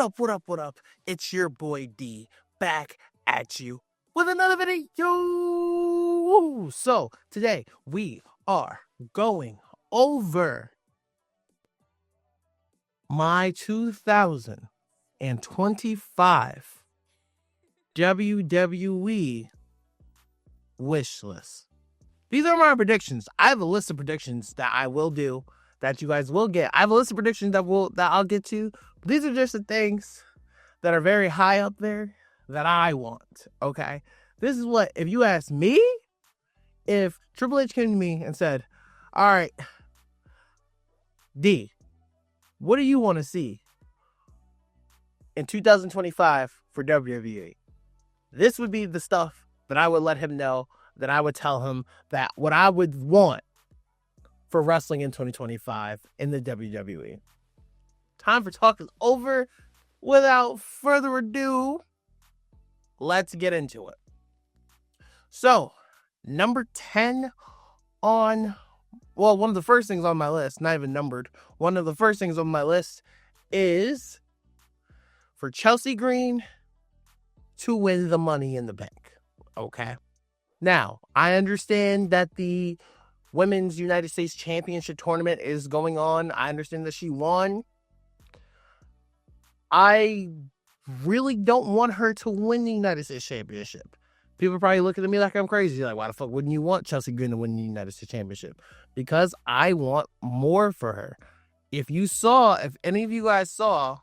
What up? It's your boy D back at you with another video. So today we are going over my 2025 WWE wish list. These are my predictions. I have a list of predictions that I will do that you guys will get. I have a list of predictions that I'll get to. These are just the things that are very high up there that I want. Okay, this is what, if you ask me, if Triple H came to me and said, "All right, D, what do you want to see in 2025 for WWE?" This would be the stuff that I would let him know. That I would tell him that what I would want for wrestling in 2025 in the WWE. Time for talk is over. Without further ado, let's get into it. So, number 10 one of the first things on my list, not even numbered, one of the first things on my list is for Chelsea Green to win the Money in the Bank. Okay? Now, I understand that the Women's United States Championship tournament is going on. I understand that she won. I really don't want her to win the United States Championship. People are probably looking at me like I'm crazy. Like, why the fuck wouldn't you want Chelsea Green to win the United States Championship? Because I want more for her. If any of you guys saw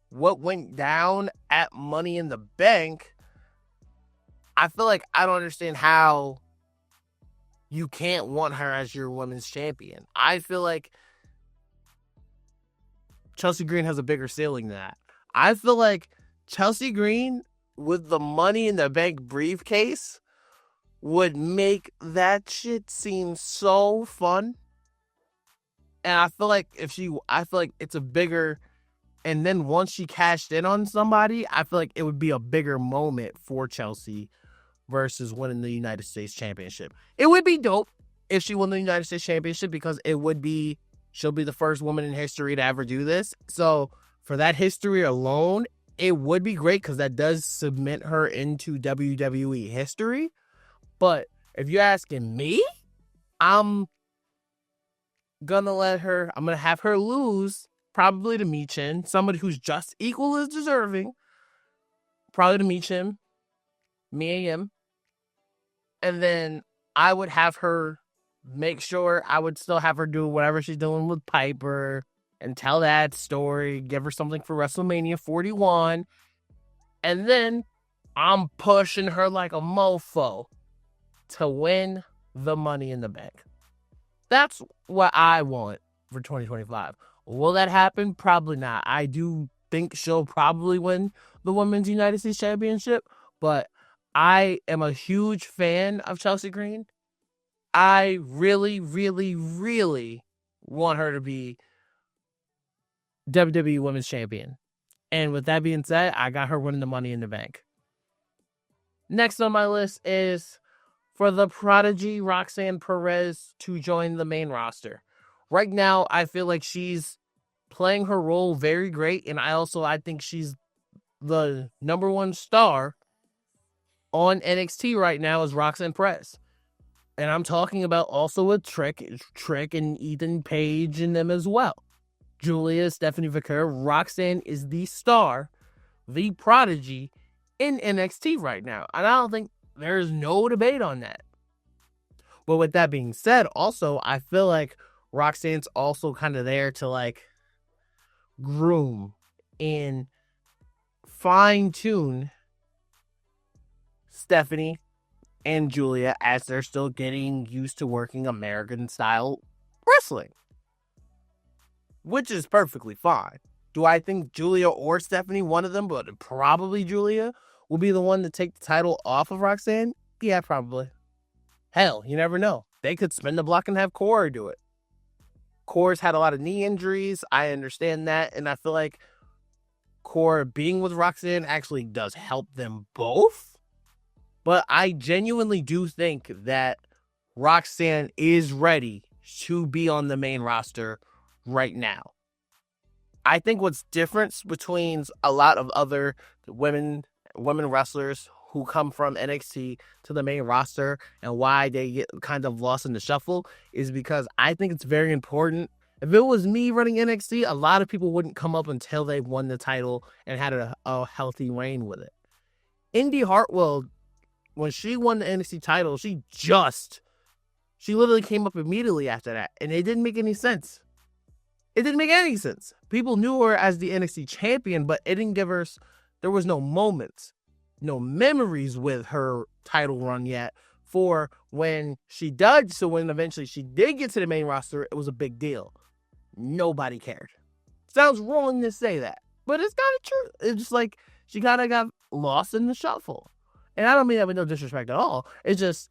what went down at Money in the Bank, I feel like I don't understand how you can't want her as your women's champion. I feel like Chelsea Green has a bigger ceiling than that. I feel like Chelsea Green with the Money in the Bank briefcase would make that shit seem so fun. And I feel like it's a bigger, and then once she cashed in on somebody, I feel like it would be a bigger moment for Chelsea versus winning the United States Championship. It would be dope if she won the United States Championship because she'll be the first woman in history to ever do this. So for that history alone, it would be great because that does cement her into WWE history. But if you're asking me, I'm going to have her lose probably to Michin, somebody who's just equal as deserving, probably to Michin, Mia Yim. And then I would have her I would still have her do whatever she's doing with Piper and tell that story, give her something for WrestleMania 41. And then I'm pushing her like a mofo to win the Money in the Bank. That's what I want for 2025. Will that happen? Probably not. I do think she'll probably win the Women's United States Championship, but I am a huge fan of Chelsea Green. I really, really, really want her to be WWE Women's Champion. And with that being said, I got her winning the Money in the Bank. Next on my list is for the prodigy Roxanne Perez to join the main roster. Right now, I feel like she's playing her role very great, and I think she's the number one star on NXT right now is Roxanne Perez. And I'm talking about also with Trick and Ethan Page and them as well. Julia, Stephanie Vaquer, Roxanne is the star, the prodigy in NXT right now. And I don't think there's no debate on that. But with that being said, also, I feel like Roxanne's also kind of there to like groom and fine-tune Stephanie and Julia as they're still getting used to working American-style wrestling. Which is perfectly fine. Do I think Julia or Stephanie, one of them, but probably Julia, will be the one to take the title off of Roxanne? Yeah, probably. Hell, you never know. They could spin the block and have Cora do it. Cora's had a lot of knee injuries. I understand that. And I feel like Cora being with Roxanne actually does help them both. But I genuinely do think that Roxanne is ready to be on the main roster right now. I think what's different between a lot of other women wrestlers who come from NXT to the main roster and why they get kind of lost in the shuffle is because I think it's very important. If it was me running NXT, a lot of people wouldn't come up until they won the title and had a healthy reign with it. Indy Hartwell, when she won the NXT title, she literally came up immediately after that, and it didn't make any sense. It didn't make any sense. People knew her as the NXT champion, but it didn't give her, there was no moments, no memories with her title run yet for when she did. So when eventually she did get to the main roster, it was a big deal. Nobody cared. Sounds wrong to say that, but it's kind of true. It's just like she kind of got lost in the shuffle. And I don't mean that with no disrespect at all. It's just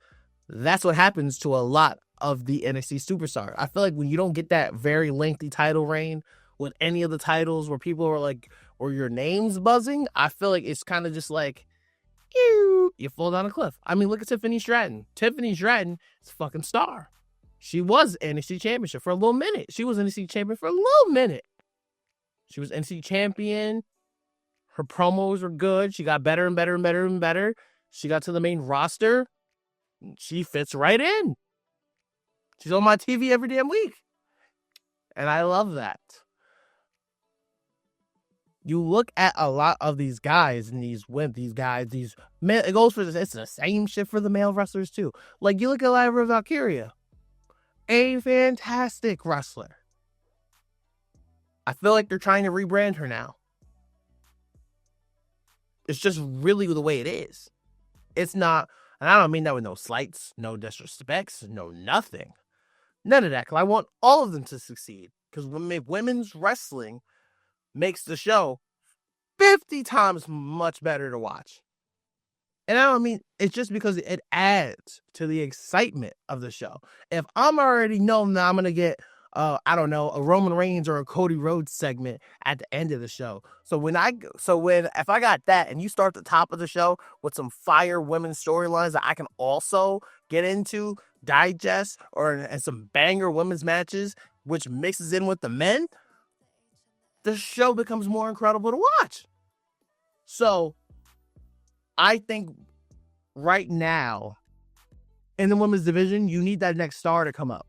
that's what happens to a lot of the NXT superstars. I feel like when you don't get that very lengthy title reign with any of the titles where people are like, or your name's buzzing, I feel like it's kind of just like, you fall down a cliff. I mean, look at Tiffany Stratton. Tiffany Stratton is a fucking star. She was NXT championship for a little minute. She was NXT champion for a little minute. She was NXT champion. Her promos were good. She got better and better and better and better. She got to the main roster. She fits right in. She's on my TV every damn week. And I love that. You look at a lot of these guys and these men, it goes for this. It's the same shit for the male wrestlers too. Like you look at Lyra Valkyria, a fantastic wrestler. I feel like they're trying to rebrand her now. It's just really the way it is. It's not, and I don't mean that with no slights, no disrespects, no nothing. None of that, because I want all of them to succeed. Because women's wrestling makes the show 50 times much better to watch. And I don't mean it's just because it adds to the excitement of the show. If I'm already knowing that I'm going to get, I don't know, a Roman Reigns or a Cody Rhodes segment at the end of the show. If I got that and you start at the top of the show with some fire women's storylines that I can also get into, digest, and some banger women's matches, which mixes in with the men, the show becomes more incredible to watch. So I think right now in the women's division, you need that next star to come up.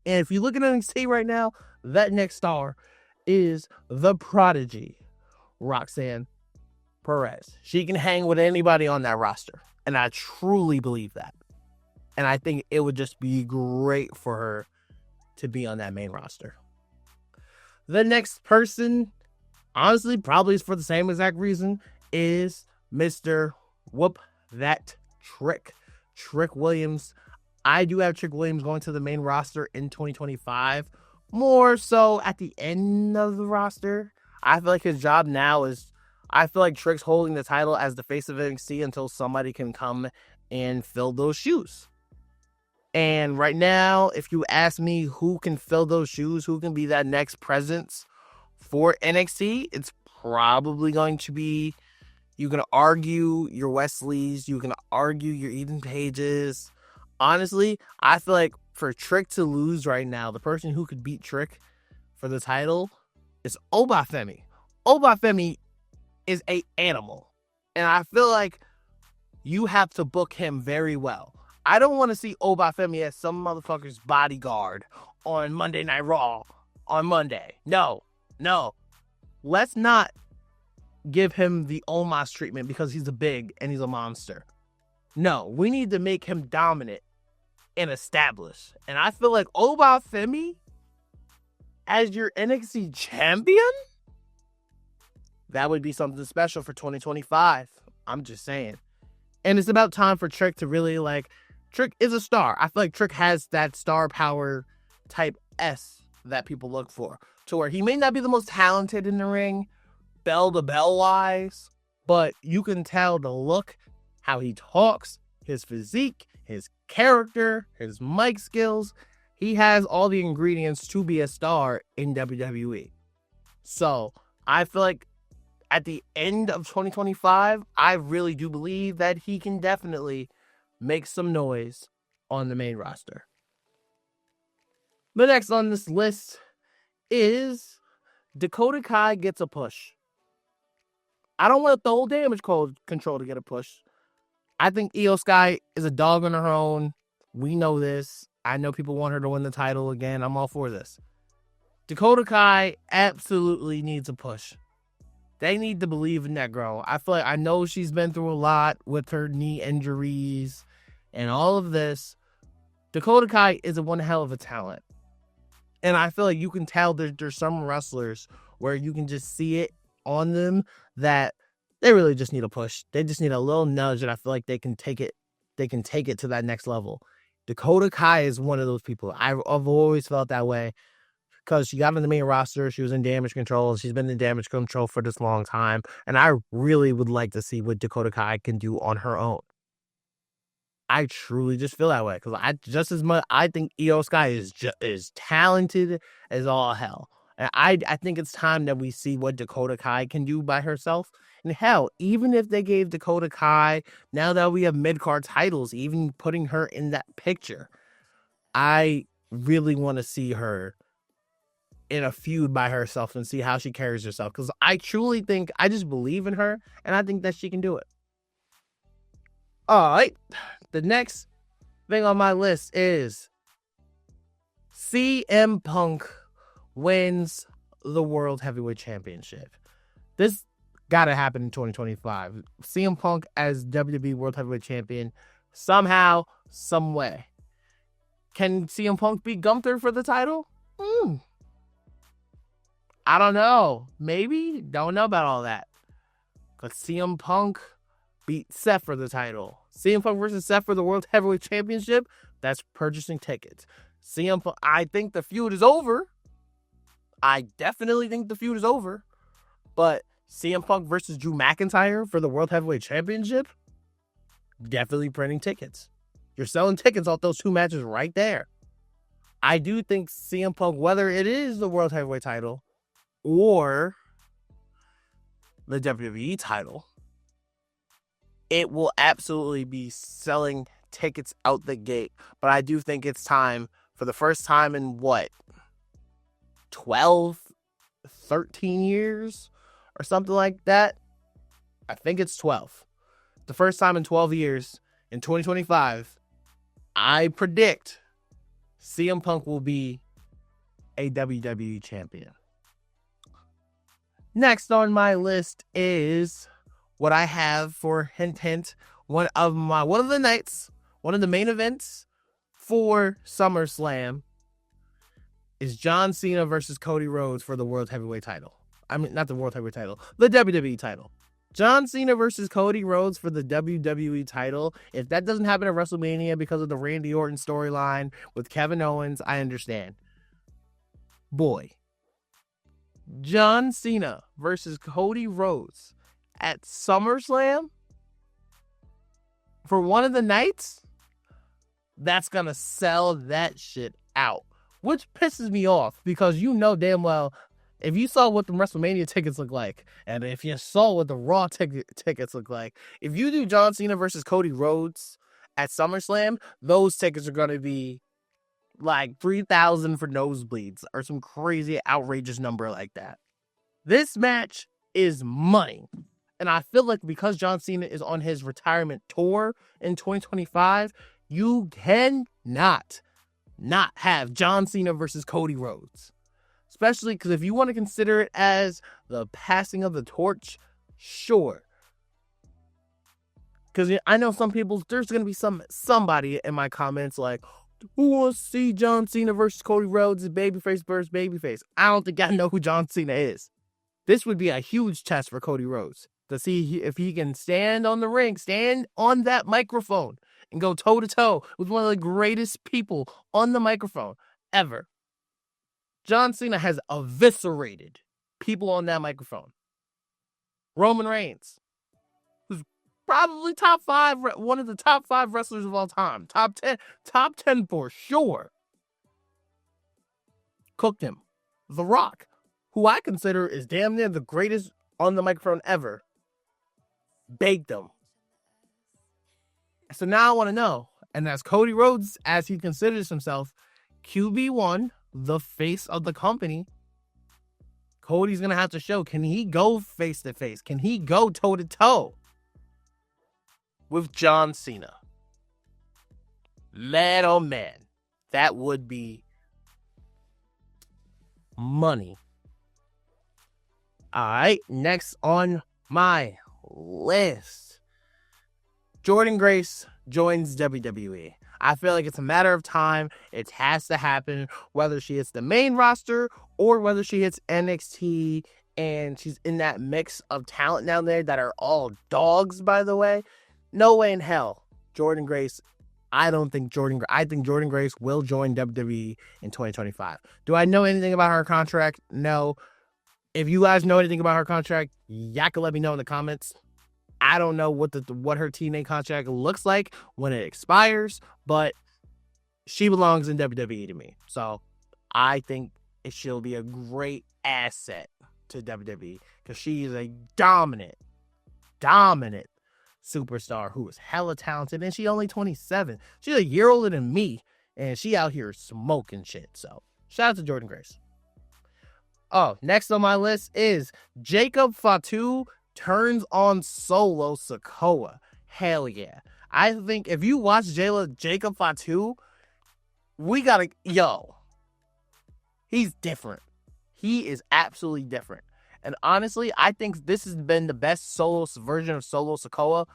And if you look at NXT right now, that next star is the prodigy, Roxanne Perez. She can hang with anybody on that roster. And I truly believe that. And I think it would just be great for her to be on that main roster. The next person, honestly, probably is for the same exact reason, is Mr. Whoop That Trick. Trick Williams. I do have Trick Williams going to the main roster in 2025. More so at the end of the roster. I feel like his job now is, I feel like Trick's holding the title as the face of NXT until somebody can come and fill those shoes. And right now, if you ask me who can fill those shoes, who can be that next presence for NXT, it's probably going to be, you can argue your Wesleys, you can argue your Ethan Pages. Honestly, I feel like for Trick to lose right now, the person who could beat Trick for the title is Obafemi. Obafemi is an animal. And I feel like you have to book him very well. I don't want to see Obafemi as some motherfucker's bodyguard on Monday Night Raw on Monday. No. Let's not give him the Omos treatment because he's a big and he's a monster. No, we need to make him dominant and established. And I feel like Obafemi as your NXT champion, that would be something special for 2025. I'm just saying. And it's about time for Trick to really Trick is a star. I feel like Trick has that star power type S that people look for. To where he may not be the most talented in the ring, bell to bell wise, but you can tell the look, how he talks, his physique, his character, his mic skills. He has all the ingredients to be a star in WWE. So I feel like at the end of 2025, I really do believe that he can definitely make some noise on the main roster. The next on this list is Dakota Kai gets a push. I don't want the whole Damage Control to get a push. I think Io Sky is a dog on her own. We know this. I know people want her to win the title again. I'm all for this. Dakota Kai absolutely needs a push. They need to believe in that girl. I feel like I know she's been through a lot with her knee injuries and all of this. Dakota Kai is one hell of a talent. And I feel like you can tell there's some wrestlers where you can just see it on them that they really just need a push. They just need a little nudge, and I feel like they can take it to that next level. Dakota Kai is one of those people. I've always felt that way because she got on the main roster. She was in Damage Control. She's been in Damage Control for this long time. And I really would like to see what Dakota Kai can do on her own. I truly just feel that way because I think Io Sky is talented as all hell. And I think it's time that we see what Dakota Kai can do by herself. And hell, even if they gave Dakota Kai, now that we have mid-card titles, even putting her in that picture, I really want to see her in a feud by herself and see how she carries herself. Because I truly think, I just believe in her, and I think that she can do it. All right. The next thing on my list is CM Punk wins the World Heavyweight Championship. This gotta happen in 2025. CM Punk as WWE World Heavyweight Champion somehow, some way. Can CM Punk beat Gunther for the title? I don't know. Maybe. Don't know about all that. Because CM Punk beat Seth for the title. CM Punk versus Seth for the World Heavyweight Championship, that's purchasing tickets. CM Punk, I think the feud is over. I definitely think the feud is over. But CM Punk versus Drew McIntyre for the World Heavyweight Championship, definitely printing tickets. You're selling tickets off those two matches right there. I do think CM Punk, whether it is the World Heavyweight title or the WWE title, it will absolutely be selling tickets out the gate. But I do think it's time, for the first time in 12, 13 years or something like that. I think it's 12. The first time in 12 years, in 2025, I predict CM Punk will be a WWE champion. Next on my list is what I have for hint, one of the nights, one of the main events for SummerSlam is John Cena versus Cody Rhodes for the World Heavyweight title. I mean, not the World Heavyweight title, the WWE title. John Cena versus Cody Rhodes for the WWE title. If that doesn't happen at WrestleMania because of the Randy Orton storyline with Kevin Owens, I understand. Boy, John Cena versus Cody Rhodes at SummerSlam for one of the nights, that's gonna sell that shit out. Which pisses me off because you know damn well, if you saw what the WrestleMania tickets look like, and if you saw what the Raw tickets look like, if you do John Cena versus Cody Rhodes at SummerSlam, those tickets are going to be like 3,000 for nosebleeds or some crazy outrageous number like that. This match is money. And I feel like because John Cena is on his retirement tour in 2025, you cannot not have John Cena versus Cody Rhodes. Especially because if you want to consider it as the passing of the torch, sure. Because I know some people, there's going to be somebody in my comments like, who wants to see John Cena versus Cody Rhodes, babyface versus babyface? I don't think I know who John Cena is. This would be a huge test for Cody Rhodes to see if he can stand on the ring, stand on that microphone, and go toe-to-toe with one of the greatest people on the microphone ever. John Cena has eviscerated people on that microphone. Roman Reigns, who's probably top 5, one of the top 5 wrestlers of all time. Top 10 for sure. Cooked him. The Rock, who I consider is damn near the greatest on the microphone ever, baked him. So now I want to know, and as Cody Rhodes, as he considers himself QB1, the face of the company, Cody's going to have to show, can he go face to face? Can he go toe to toe with John Cena? Man, oh man, that would be money. All right, next on my list, Jordynne Grace joins WWE. I feel like it's a matter of time. It has to happen, whether she hits the main roster or whether she hits NXT, and she's in that mix of talent down there that are all dogs, by the way. No way in hell, Jordynne Grace. I think Jordynne Grace will join WWE in 2025. Do I know anything about her contract? No. If you guys know anything about her contract, y'all can let me know in the comments. I don't know what her TNA contract looks like when it expires, but she belongs in WWE to me. So I think she'll be a great asset to WWE because she is a dominant superstar who is hella talented, and she's only 27. She's a year older than me, and she out here smoking shit. So shout out to Jordynne Grace. Oh, next on my list is Jacob Fatu turns on Solo Sikoa. Hell yeah. I think if you watch Jacob Fatu, he's different. He is absolutely different. And honestly, I think this has been the best version of Solo Sikoa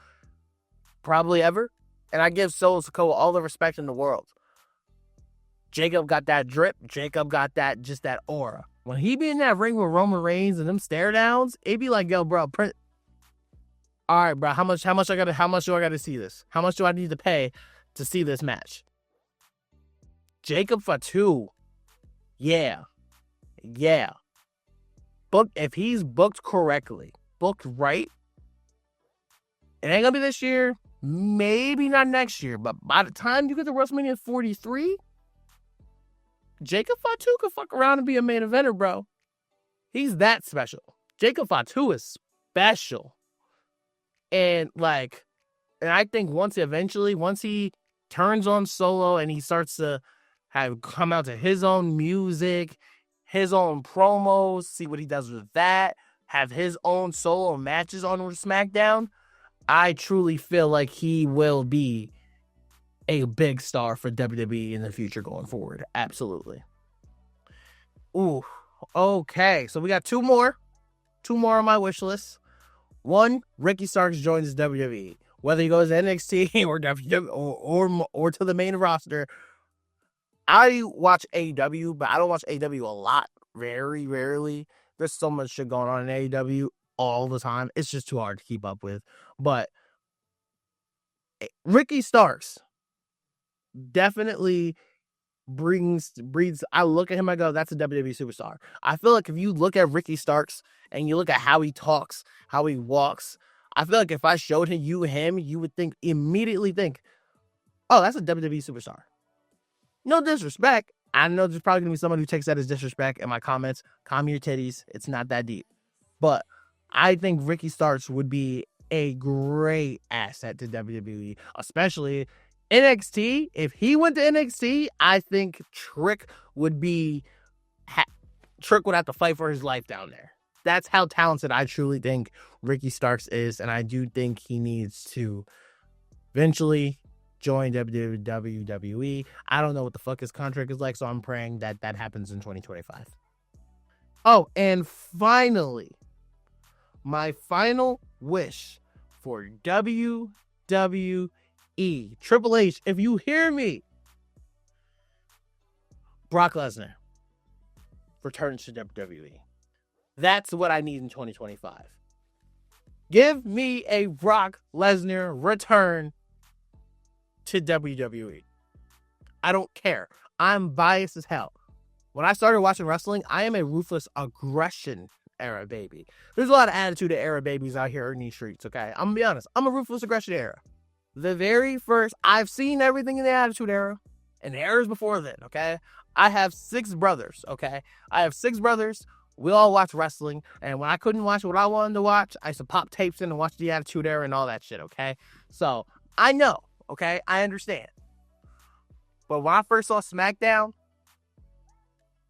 probably ever. And I give Solo Sikoa all the respect in the world. Jacob got that drip. Jacob got that aura. When he be in that ring with Roman Reigns and them stare downs, it be like, yo, bro, all right, bro, how much do I gotta see this? How much do I need to pay to see this match? Jacob Fatu, yeah. If he's booked correctly, booked right, it ain't gonna be this year, maybe not next year, but by the time you get to WrestleMania 43, Jacob Fatu could fuck around and be a main eventer, bro. He's that special. Jacob Fatu is special. And I think once he turns on Solo and he starts to come out to his own music, his own promos, see what he does with that, have his own solo matches on SmackDown, I truly feel like he will be a big star for WWE in the future going forward. Absolutely. Ooh, okay. So we got two more on my wish list. One, Ricky Starks joins WWE. Whether he goes to NXT or WWE or to the main roster. I watch AEW, but I don't watch AEW a lot. Very rarely. There's so much shit going on in AEW all the time. It's just too hard to keep up with. But Ricky Starks definitely breeds. I look at him, I go, that's a WWE superstar. I feel like if you look at Ricky Starks and you look at how he talks, how he walks, I feel like if I showed him, you would immediately think, oh, that's a WWE superstar. No disrespect. I know there's probably going to be someone who takes that as disrespect in my comments. Calm your titties. It's not that deep. But I think Ricky Starks would be a great asset to WWE, especially NXT. If he went to NXT, I think Trick would have to fight for his life down there. That's how talented I truly think Ricky Starks is, and I do think he needs to eventually join WWE. I don't know what the fuck his contract is like, so I'm praying that happens in 2025. Oh, and finally, my final wish for WWE. Triple H, if you hear me, Brock Lesnar returns to WWE. That's what I need in 2025. Give me a Brock Lesnar return to WWE. I don't care. I'm biased as hell. When I started watching wrestling, I am a Ruthless Aggression era baby. There's a lot of Attitude Era babies out here in these streets, okay? I'm gonna be honest. I'm a Ruthless Aggression era. The very first, I've seen everything in the Attitude Era and the eras before then, okay? I have 6 brothers, okay? We all watch wrestling, and when I couldn't watch what I wanted to watch, I used to pop tapes in and watch the Attitude Era and all that shit, okay? So, I know, okay? I understand. But when I first saw SmackDown,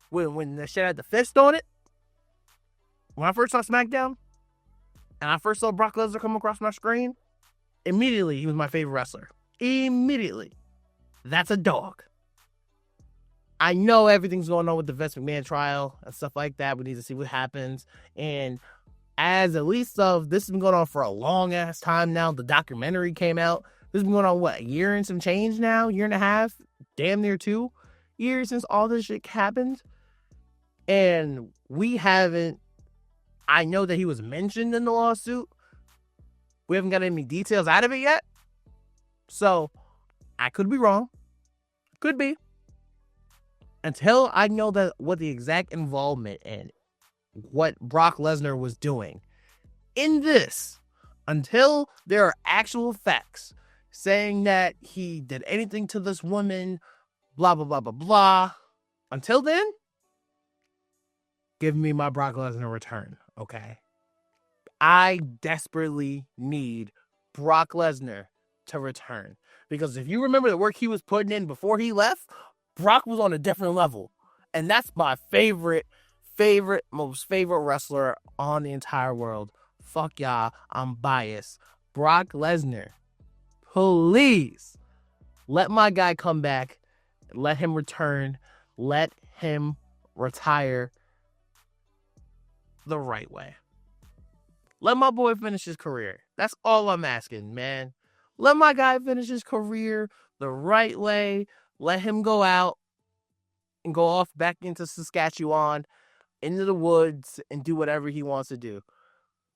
when the shit had the fist on it, when I first saw SmackDown and I first saw Brock Lesnar come across my screen, immediately he was my favorite wrestler. Immediately. That's a dog. I know everything's going on with the Vince McMahon trial and stuff like that. We need to see what happens. And as at least of this has been going on for a long ass time now. The documentary came out. This has been going on, what, a year and some change now? Year and a half? Damn near 2 years since all this shit happened. And we haven't, I know that he was mentioned in the lawsuit. We haven't got any details out of it yet. So, I could be wrong. Could be. Until I know that what the exact involvement and what Brock Lesnar was doing in this, until there are actual facts saying that he did anything to this woman, blah, blah, blah, blah, blah. Until then, give me my Brock Lesnar return, okay? I desperately need Brock Lesnar to return. Because if you remember the work he was putting in before he left, Brock was on a different level. And that's my most favorite wrestler on the entire world. Fuck y'all, I'm biased. Brock Lesnar, please let my guy come back. Let him return. Let him retire the right way. Let my boy finish his career. That's all I'm asking, man. Let my guy finish his career the right way. Let him go out and go off back into Saskatchewan, into the woods, and do whatever he wants to do.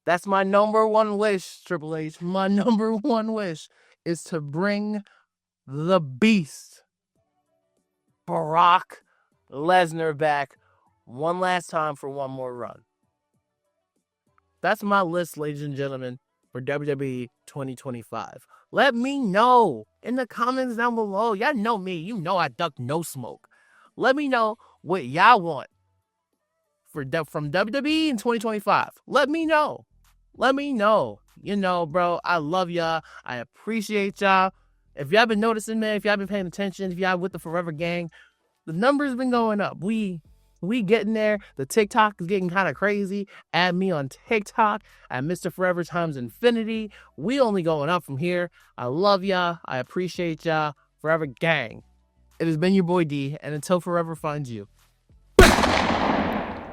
That's my number one wish, Triple H. My number one wish is to bring the beast, Brock Lesnar, back one last time for one more run. That's my list, ladies and gentlemen, for WWE 2025. Let me know in the comments down below. Y'all know me. You know I duck no smoke. Let me know what y'all want from WWE in 2025. Let me know. Let me know. You know, bro, I love y'all. I appreciate y'all. If y'all been noticing, man, if y'all been paying attention, if y'all with the Forever Gang, the numbers been going up. We getting there. The TikTok is getting kind of crazy. Add me on TikTok at Mr. Forever times Infinity. We only going up from here. I love y'all. I appreciate y'all. Forever Gang. It has been your boy D, and until forever finds you.